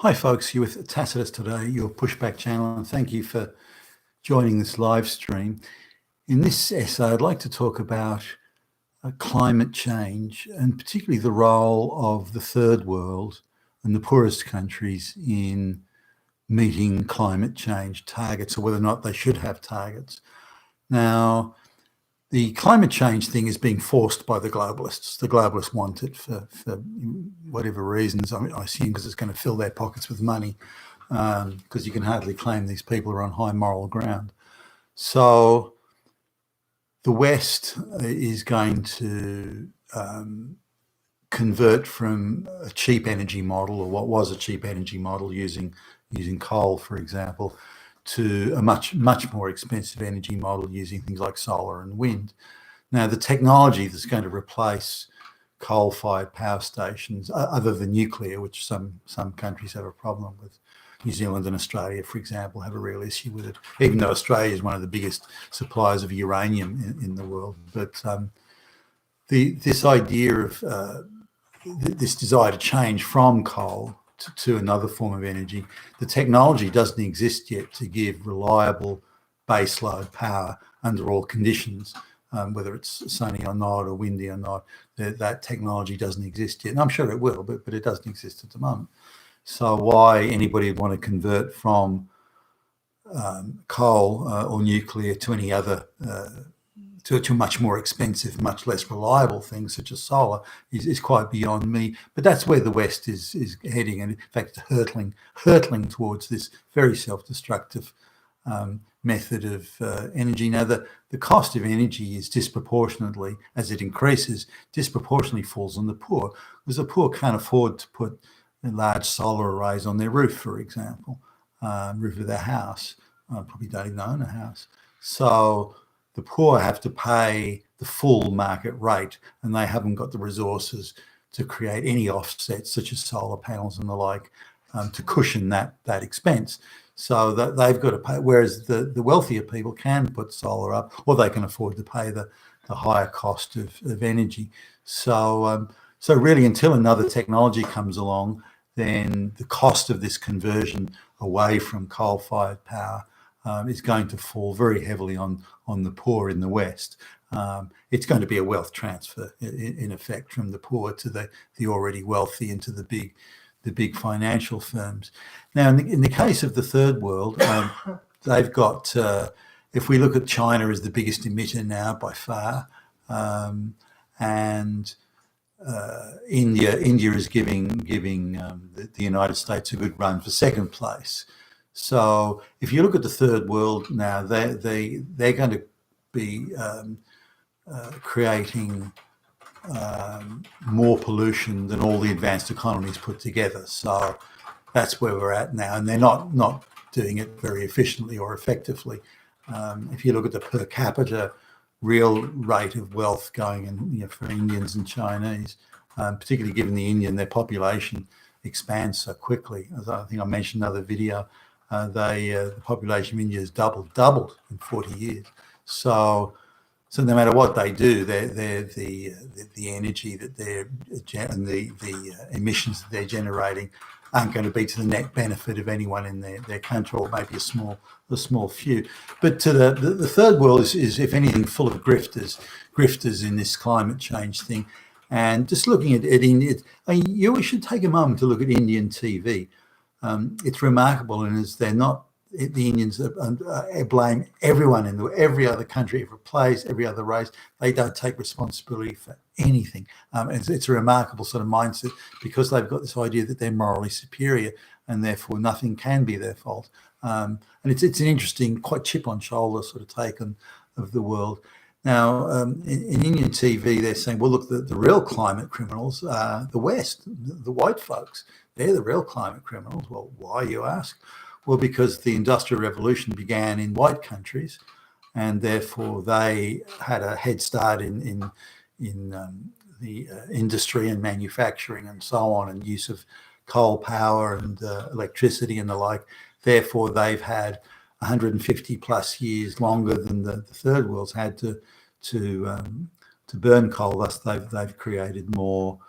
Hi folks, you're with Tacitus today, your pushback channel, and thank you for joining this live stream. In this essay, I'd like to talk about climate change and particularly the role of the third world and the poorest countries in meeting climate change targets, or whether or not they should have targets. Now, the climate change thing is being forced by the globalists. The globalists want it for whatever reasons. I assume because it's going to fill their pockets with money, because you can hardly claim these people are on high moral ground. So the West is going to convert from a cheap energy model, or what was a cheap energy model using coal, for example, to a much more expensive energy model using things like solar and wind. Now, the technology that's going to replace coal-fired power stations, other than nuclear, which some countries have a problem with, New Zealand and Australia, for example, have a real issue with it, even though Australia is one of the biggest suppliers of uranium in the world. But this idea of this desire to change from coal to another form of energy, the technology doesn't exist yet to give reliable baseload power under all conditions, whether it's sunny or not, or windy or not. That technology doesn't exist yet. And I'm sure it will, but it doesn't exist at the moment. So why anybody would want to convert from coal or nuclear to any other to much more expensive, much less reliable things such as solar is quite beyond me. But that's where the West is heading, and in fact hurtling towards this very self-destructive method of energy. Now, the cost of energy is disproportionately, as it increases, disproportionately falls on the poor, because the poor can't afford to put large solar arrays on their roof, for example, roof of their house. Probably don't even own a house. So the poor have to pay the full market rate, and they haven't got the resources to create any offsets, such as solar panels and the like, to cushion that expense. So that they've got to pay, whereas the wealthier people can put solar up, or they can afford to pay the higher cost of energy. So really, until another technology comes along, then the cost of this conversion away from coal-fired power is going to fall very heavily on the poor in the West. It's going to be a wealth transfer, in effect, from the poor to the already wealthy and to the big financial firms. Now, in the case of the third world, they've got, if we look at China as the biggest emitter now by far, and India is giving the United States a good run for second place. So if you look at the third world now, they're going to be creating more pollution than all the advanced economies put together. So that's where we're at now, and they're not doing it very efficiently or effectively. If you look at the per capita real rate of wealth going in, for Indians and Chinese, particularly given their population expands so quickly. As I think I mentioned in another video, the population of India has doubled in 40 years. So no matter what they do, the energy that and the emissions that they're generating aren't going to be to the net benefit of anyone in their country, or maybe a small few. But to the third world is, if anything, full of grifters in this climate change thing. And just looking at India, you should take a moment to look at Indian TV. It's remarkable, and as they're not, the Indians blame everyone in every other country, every place, every other race. They don't take responsibility for anything. It's a remarkable sort of mindset, because they've got this idea that they're morally superior, and therefore nothing can be their fault. And it's an interesting, quite chip on shoulder sort of take of the world. Now, in Indian TV, they're saying, well, look, the real climate criminals are the West, the white folks. They're the real climate criminals. Well, why, you ask? Well, because the Industrial Revolution began in white countries, and therefore they had a head start in the industry and manufacturing and so on, and use of coal power and electricity and the like. Therefore, they've had 150 plus years longer than the third world's had to burn coal. Thus, they've created more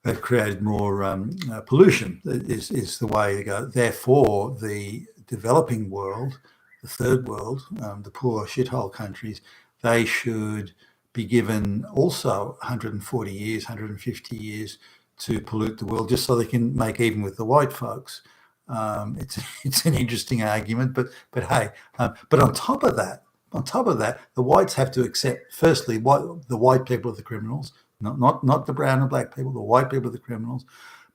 they've created more pollution is the way to go. Therefore, the developing world, the third world, the poor shithole countries, they should be given also 140 years, 150 years to pollute the world just so they can make even with the white folks. It's an interesting argument, but hey, but on top of that, the whites have to accept, firstly, what the white people are the criminals, not the brown and black people. The white people are the criminals,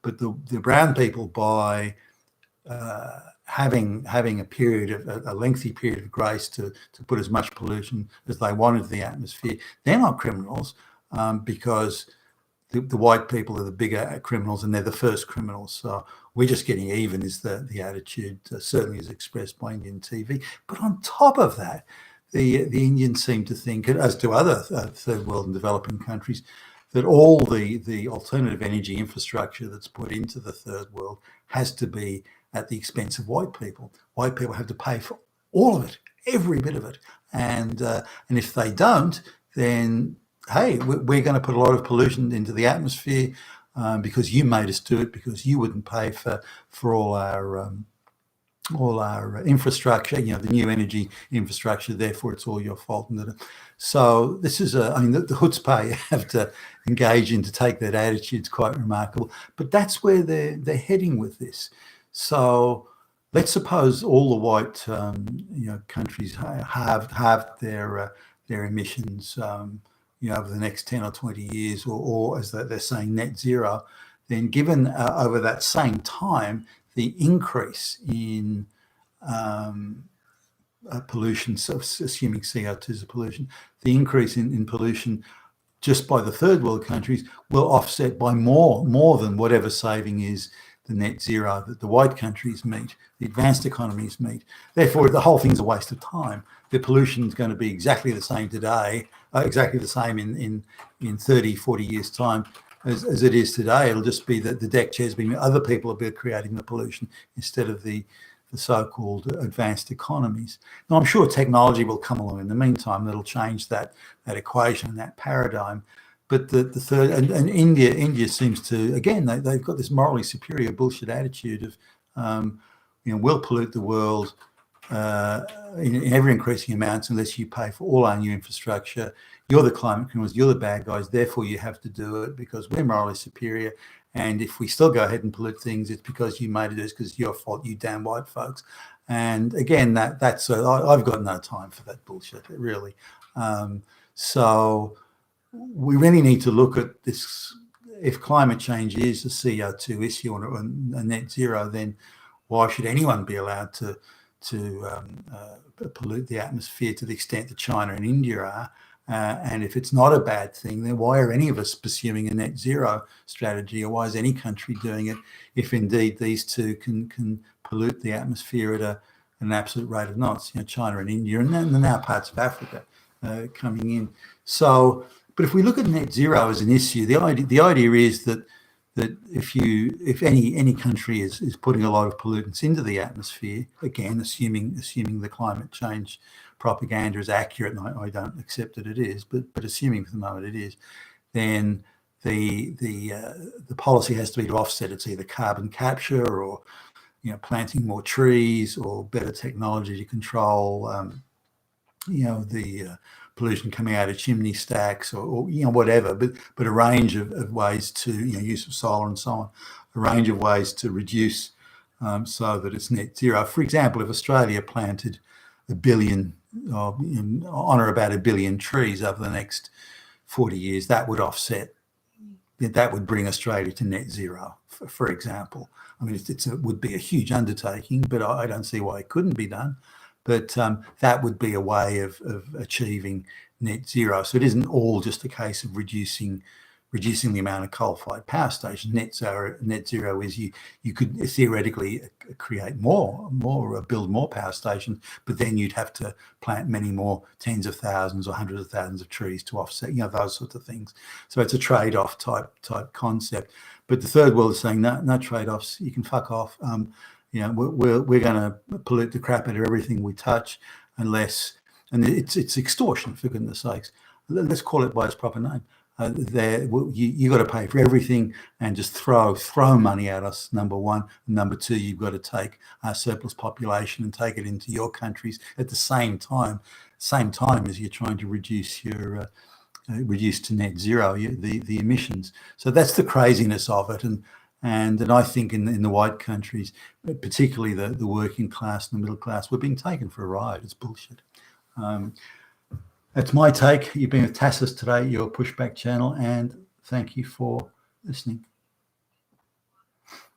but the brown people, by having a lengthy period of grace to put as much pollution as they want into the atmosphere, they're not criminals, because the white people are the bigger criminals and they're the first criminals. So we're just getting even is the attitude, certainly as expressed by Indian TV. But on top of that, the Indians seem to think, as do other third world and developing countries, that all the alternative energy infrastructure that's put into the third world has to be at the expense of white people. White people have to pay for all of it, every bit of it. And if they don't, then, hey, we're going to put a lot of pollution into the atmosphere because you made us do it, because you wouldn't pay for all our infrastructure, the new energy infrastructure, therefore it's all your fault. So this is the chutzpah you have to engage in to take that attitude. It's quite remarkable. But that's where they're heading with this. So let's suppose all the white countries have their emissions over the next 10 or 20 years, or as they're saying, net zero. Then given over that same time, the increase in pollution, so assuming CO2 is a pollution, the increase in pollution just by the third world countries will offset by more than whatever saving is the net zero that the white countries meet, the advanced economies meet. Therefore, the whole thing's a waste of time. The pollution is going to be exactly the same today, exactly the same in 30, 40 years' time as it is today. It'll just be that the deck chairs being other people are creating the pollution instead of the so-called advanced economies. Now, I'm sure technology will come along in the meantime that'll change that equation and that paradigm. But the third, and India seems to, again, they've got this morally superior bullshit attitude of, we'll pollute the world in ever increasing amounts unless you pay for all our new infrastructure. You're the climate criminals, you're the bad guys, therefore you have to do it because we're morally superior. And if we still go ahead and pollute things, it's because you made it, it's because it's your fault, you damn white folks. And again, that's I've got no time for that bullshit, really. So we really need to look at this. If climate change is a CO2 issue or a net zero, then why should anyone be allowed to pollute the atmosphere to the extent that China and India are? And if it's not a bad thing, then why are any of us pursuing a net zero strategy, or why is any country doing it if indeed these two can pollute the atmosphere at an absolute rate of knots? China and India, and then now parts of Africa coming in. So, but if we look at net zero as an issue, the idea is that if any country is putting a lot of pollutants into the atmosphere, again assuming the climate change propaganda is accurate, and I don't accept that it is, but assuming for the moment it is, then the policy has to be to offset. It's either carbon capture or planting more trees or better technology to control the pollution coming out of chimney stacks or whatever, but a range of ways to use of solar and so on, a range of ways to reduce so that it's net zero. For example, if Australia planted 1 billion on or about 1 billion trees over the next 40 years, that would offset. That would bring Australia to net zero, for example. I mean, it would be a huge undertaking, but I don't see why it couldn't be done. But that would be a way of achieving net zero. So it isn't all just a case of reducing the amount of coal-fired power stations. Net zero is you could theoretically create build more power stations, but then you'd have to plant many more tens of thousands or hundreds of thousands of trees to offset, those sorts of things. So it's a trade-off type concept. But the third world is saying no trade-offs. You can fuck off. We're going to pollute the crap out of everything we touch, and it's extortion, for goodness sakes. Let's call it by its proper name. You got to pay for everything and just throw money at us. Number one. Number two, you've got to take our surplus population and take it into your countries at the same time as you're trying to reduce your reduce to net zero the emissions. So that's the craziness of it, and I think in the white countries, particularly the working class and the middle class, we're being taken for a ride. It's bullshit. That's my take. You've been with Tassus today, your pushback channel, and thank you for listening.